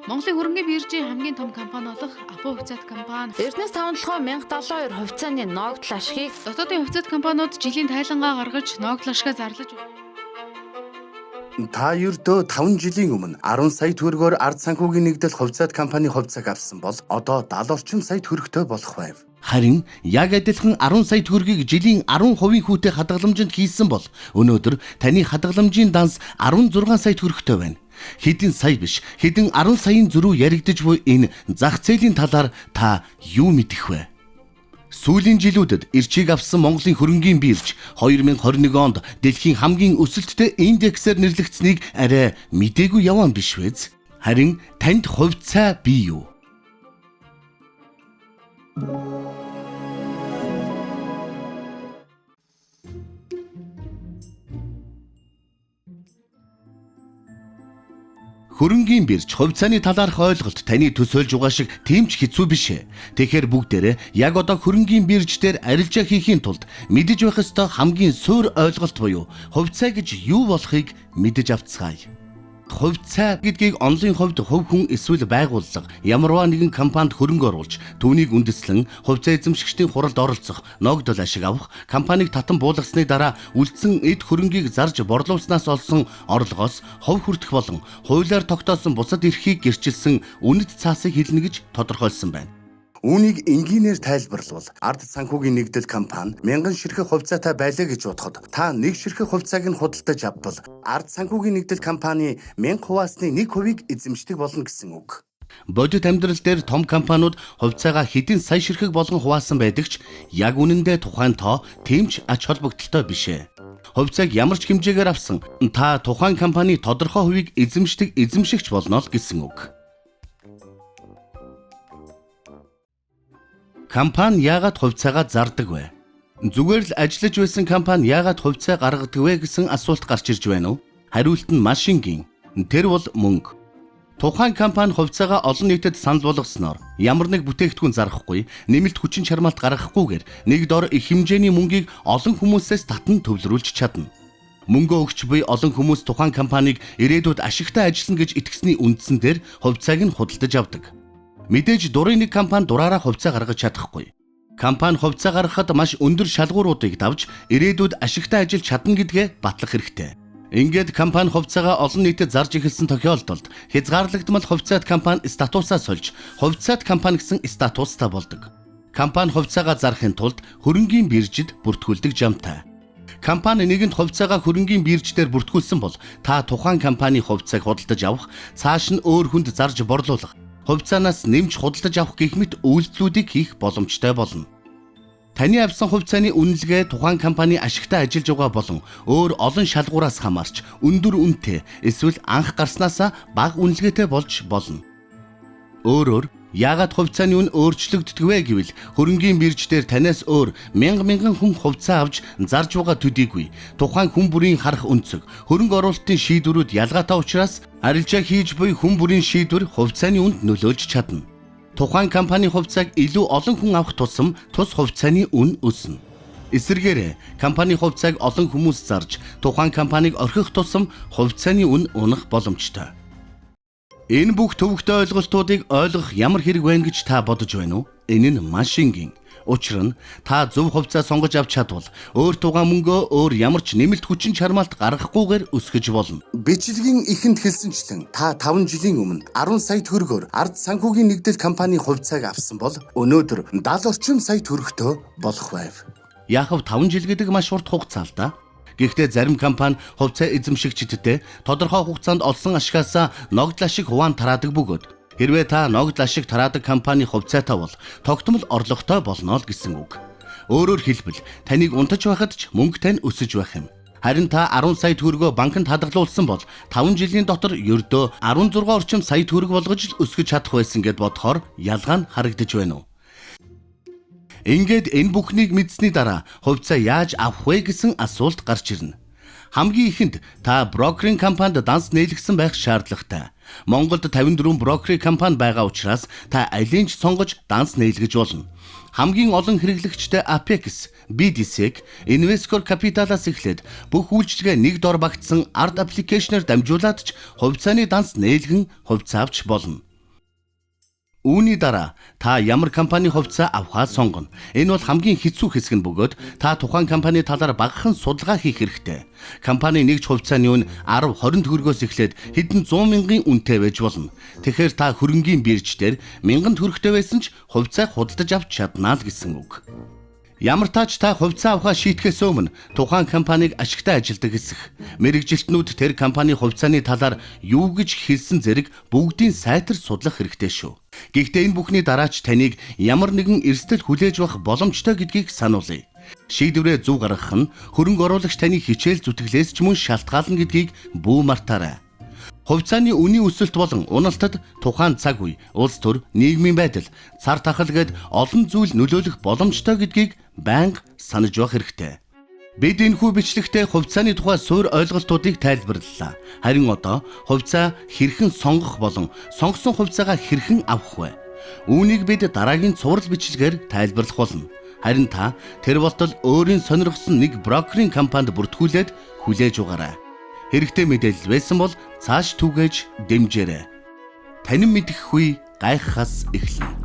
Монголын хөрөнгөний биржийн хамгийн том компани болох Апу хувьцаат компани Эрдэнэс 5-7 1072 хувьцааны ногдол ашгийг дотоодын хувьцаат компаниуд жилийн тайлангаа гаргаж ногдол ашгаа зарлаж Та ердөө 5 жилийн өмнө 10 сая төгрөгөөр ард санхүүгийн нэгдэл хувьцаат компани хувьцааг авсан бол одоо 70 орчим сая төгрөгтэй болох байв. Харин яг адилхан 10 сая төгрөгийг жилийн 10% хүүтэй хадгаламжинд хийсэн бол өнөөдөр таны хадгаламжийн данс 16 сая төгрөгтэй байна. Хэдэн сая биш, хэдэн 10 саяын зөрүү яригдж буй энэ зах зээлийн талаар та юу мэдэх вэ? Сүүлийн жилүүдэд эрчийг авсан Монголын хөрөнгийн бирж 2021 онд дэлхийн хамгийн өсөлттэй индексээр нэрлэгдсэнийг арай мдээгүй яваан биш вэз. Харин танд хувьцаа бий юу? Хөрөнгийн бирж хувьцааны талаарх ойлголт таны төсөөлж байгаа шиг тийм ч хэцүү биш ээ. Тэгэхээр бүгдээрээ яг одоо хөрөнгийн бирж дээр арилжаа хийхийн тулд мэдэж байх ёстой хамгийн суур ойлголт буюу хувьцаа гэж юу болохыг мэдэж авцгаая. Хувьцаа гэдгийг онлын хувьд хувь хүн эсвэл байгууллага ямарваа нэгэн компанид хөрөнгө оруулж түүнийг үндэслэн хувьцаа эзэмшигчдийн хуралд оролцох, ногдол ашиг авах, компанийг татан буулгасны дараа үлдсэн эд хөрөнгийг зарж борлуулснаас олсон орлогоос хувь хүртэх болон хуулиар тогтоосон бусад эрхийг гэрчилсэн үнэт цаасыг хэлнэ гэж тодорхойлсон байна. Үүнийг энгийнээр тайлбарлавал ард санхүүгийн нэгдэл компани 1000 ширхэг хувьцаатай байлаа гэж бодоход та нэг ширхэг хувьцааг нь худалдаж авбал ард санхүүгийн нэгдэл компани 1000 хуваасны 1%-ийг эзэмшдэг болно гэсэн үг. Бодит амьдрал дээр том компаниуд хувьцаагаа хэдэн сая ширхэг болгон хуваасан байдаг ч яг үнэндээ тухайн тоо тэмч ач холбогдолтой биш ээ. Хувьцааг ямар ч хэмжээгээр авсан та тухайн компани тодорхой хувийг эзэмшдэг эзэмшигч болно л гэсэн үг. Компани яагаад хувьцаагаа зардаг вэ? Зүгээр л ажиллаж байсан компани яагаад хувьцаа гаргадаг вэ гэсэн асуулт гарч ирж байна уу? Хариулт нь маш энгийн. Тэр бол мөнгө. Тухайн компани хувьцаагаа олон нийтэд санал болгосноор ямар нэг бүтээгдэхүүн зарахгүй, нэмэлт хүчин чармаалт гаргахгүйгээр нэг дор их хэмжээний мөнгийг олон хүмүүсээс татан төвлөрүүлж чадна. Мөнгө өгч буй олон хүмүүс тухайн компанийг ирээдүйд ашигтай ажиллана гэж итгэсний үндсэн дээр хувьцааг нь худалдаж авдаг. Мэдээж дурын нэг компани дураараа хувьцаа гаргаж чадахгүй. Компани хувьцаа гаргахад маш өндөр шалгууруудыг давж ирээдүйд ашигтай ажиллаж чадна гэдгээ батлах хэрэгтэй. Ингээд компани хувьцаагаа олон нийтэд зарж эхэлсэн тохиолдолд хязгаарлагдмал хувьцаат компани статусаа сольж хувьцаат компани гэсэн статустай болдог. Компани хувьцаагаа зарахын тулд хөрөнгийн биржид бүртгүүлдэг жамтай. Компани нэгэнт хувьцаагаа хөрөнгийн бирждээр бүртгүүлсэн бол та тухайн компани хувьцааг худалдаж авах, цааш нь өөр хүнд зарж борлуулах, хувьцаанаас нэмж худалдаж авах гэх мэт үйлдэлүүдийг хийх боломжтой болно. Таны авсан хувьцааны үнэлгээ тухайн компани ашигтай ажиллаж байгаа болон өөр олон шалгуураас хамаарч өндөр үнэтэй эсвэл анх гарснаасаа бага үнэлгээтэй болж болно. Өөрөөр яагаад хувьцааны үн өөрчлөгддөг вэ гэвэл хөрөнгийн бирж дээр танаас өөр мянган хүн хувьцаа авч зарж байгаа төдийгүй тухайн хүн бүрийн харах өнцөг хөрөнгө оруулалтын шийдвэрүүд ялгаатай учраас арилжаа хийж буй хүн бүрийн шийдвэр хувьцааны үнд нөлөөлж чадна. Тухайн компани хувьцааг илүү олон хүн авах тусам тус хувьцааны үн өснө. Эсвэргээрээ компани хувьцааг олон хүмүүс зарж тухайн компанийг орхих тусам хувьцааны үн унах боломжтой. Энэ бүх төвөгтэй ойлголтуудыг ойлгох ямар хэрэг байна гэж та бодож байна уу? Энэ нь маш энгийн. Учир нь та зөв хувьцаа сонгож авч чадвал өөр тугаан мөнгөө өөр ямар ч нэмэлт хүчин чармаалт гаргахгүйгээр өсгөж болно. Бичлэгийн эхэнд хэлсэнчлэн та 5 жилийн өмнө 10 сая төгрөгөөр ард санхүүгийн нэгдэл компани хувьцааг авсан бол өнөөдөр 70 орчим сая төгрөгтэй болох байв. Яг 5 жил гэдэг маш урт хугацаа л да. Гэхдээ зарим компани хувьцаа эзэмшигчдэд тодорхой хугацаанд олсон ашигаасаа ногдол ашиг хуваан тараадаг бөгөөд хэрвээ та ногдол ашиг тараадаг компани хувьцаатай бол тогтмол орлоготой болно л гэсэн үг. Өөрөөр хэлбэл таныг унтаж байхад ч мөнгө тань өсөж байх юм. Харин та 10 сая төгрөгөө банкнд хадгалуулсан бол 5 жилийн дотор ердөө 16 орчим сая төгрөг болгож л өсгөж чадах байсан гэд бодохоор ялгаа нь харагдаж байна уу? Ингээд энэ бүхнийг мэдсэний дараа хувьцаа яаж авах вэ гэсэн асуулт гарч ирнэ. Хамгийн ихэнд та брокеринг компанид данс нээлгсэн байх шаардлагатай. Монголд 54 брокеринг компани байгаа учраас та алийг ч сонгож данс нээлгэж болно. Хамгийн олон хэрэглэгчтэй Apex, BDSEC, Investor Capital-аас эхлээд бүх үйлчилгээ нэг дор багтсан ард аппликейшнээр дамжуулаад ч хувьцааны данс нээлгэн хувьцаа авч болно. Үүний дараа та ямар компани хувьцаа авахаа сонгоно. Энэ бол хамгийн хэцүү хэсэг нь бөгөөд та тухайн компани талаар багахан судалгаа хийх хэрэгтэй. Компани нэгж хувьцааны үн 10-20 төгрөгөөс эхлээд хэдэн 100 мянган үнэтэй байж болно. Тэгэхээр та хөрөнгийн бирж дээр 1000 төгрөгтэй байсан ч хувьцаа худалдаж авч чаднаа л гэсэн үг. Ямар тач та хувьцаа авахаа шийтгэхээс өмнө тухайн компаниг ашигтай ажилдаг хэсэг, мэрэгжилтнүүд тэр компани хувьцааны талаар юу гэж хэлсэн зэрэг бүгдийн сайтар судлах хэрэгтэй шүү. Гэхдээ энэ бүхний дараач таныг ямар нэгэн эрсдэл хүлээж авах боломжтой гэдгийг сануулъя. Шийдвэрээ зөв гаргах нь хөрөнгө оруулагч таны хичээл зүтгэлээс ч мөн шалтгаална гэдгийг бүү мартаарай. Хувьцааны үнийн өсөлт болон уналтад тухайн цаг үе, улс төр, нийгмийн байдал, цар тахал гээд олон зүйл нөлөөлөх боломжтой гэдгийг байнга санаж байх хэрэгтэй. Бид энэхүү бичлэгтээ хувьцааны тухай суур ойлголтуудыг тайлбарлалаа. Харин одоо хувьцаа хэрхэн сонгох болон сонгосон хувьцаагаа хэрхэн авах вэ? Үүнийг бид дараагийн цуврал бичлэгээр тайлбарлах болно. Харин та тэр болтол өөрийн сонирхсон нэг брокерийн компанид бүртгүүлээд хүлээж угаарай. Хэрэгтэй мэдээлэл байсан бол цааш түгээж дэмжээрэй. Танин мэдэх үе гайхахаас эхэлнэ.